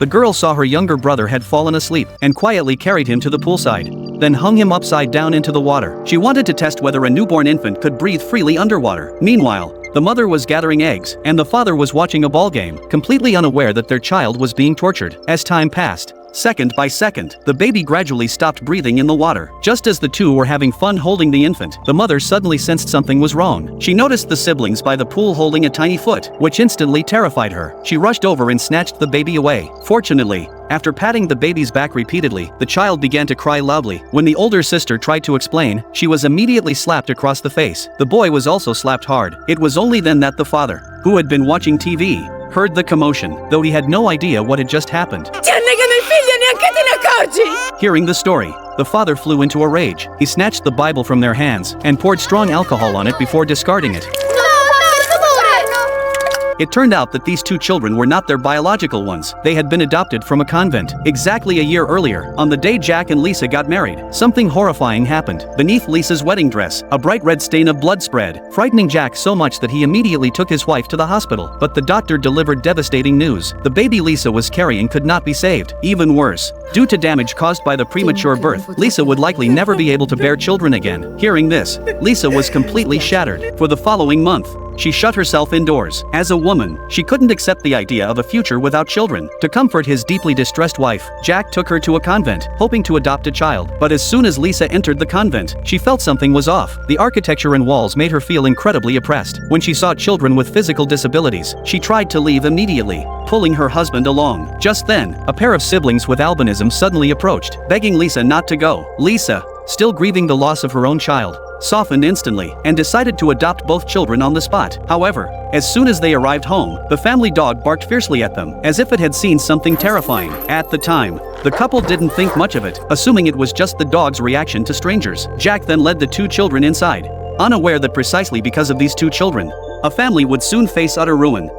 The girl saw her younger brother had fallen asleep and quietly carried him to the poolside, then hung him upside down into the water. She wanted to test whether a newborn infant could breathe freely underwater. Meanwhile, the mother was gathering eggs, and the father was watching a ball game, completely unaware that their child was being tortured. As time passed, second by second, the baby gradually stopped breathing in the water. Just as the two were having fun holding the infant, the mother suddenly sensed something was wrong. She noticed the siblings by the pool holding a tiny foot, which instantly terrified her. She rushed over and snatched the baby away. Fortunately, after patting the baby's back repeatedly, the child began to cry loudly. When the older sister tried to explain, she was immediately slapped across the face. The boy was also slapped hard. It was only then that the father, who had been watching TV, heard the commotion, though he had no idea what had just happened. Hearing the story, the father flew into a rage. He snatched the Bible from their hands and poured strong alcohol on it before discarding it. It turned out that these two children were not their biological ones. They had been adopted from a convent. Exactly a year earlier, on the day Jack and Lisa got married, something horrifying happened. Beneath Lisa's wedding dress, a bright red stain of blood spread, frightening Jack so much that he immediately took his wife to the hospital. But the doctor delivered devastating news. The baby Lisa was carrying could not be saved. Even worse, due to damage caused by the premature birth, Lisa would likely never be able to bear children again. Hearing this, Lisa was completely shattered. For the following month, she shut herself indoors. As a woman, she couldn't accept the idea of a future without children. To comfort his deeply distressed wife, Jack took her to a convent, hoping to adopt a child. But as soon as Lisa entered the convent, she felt something was off. The architecture and walls made her feel incredibly oppressed. When she saw children with physical disabilities, she tried to leave immediately, pulling her husband along. Just then, a pair of siblings with albinism suddenly approached, begging Lisa not to go. Lisa, still grieving the loss of her own child, softened instantly and decided to adopt both children on the spot. However, as soon as they arrived home, the family dog barked fiercely at them, as if it had seen something terrifying. At the time, the couple didn't think much of it, assuming it was just the dog's reaction to strangers. Jack then led the two children inside, unaware that precisely because of these two children, a family would soon face utter ruin.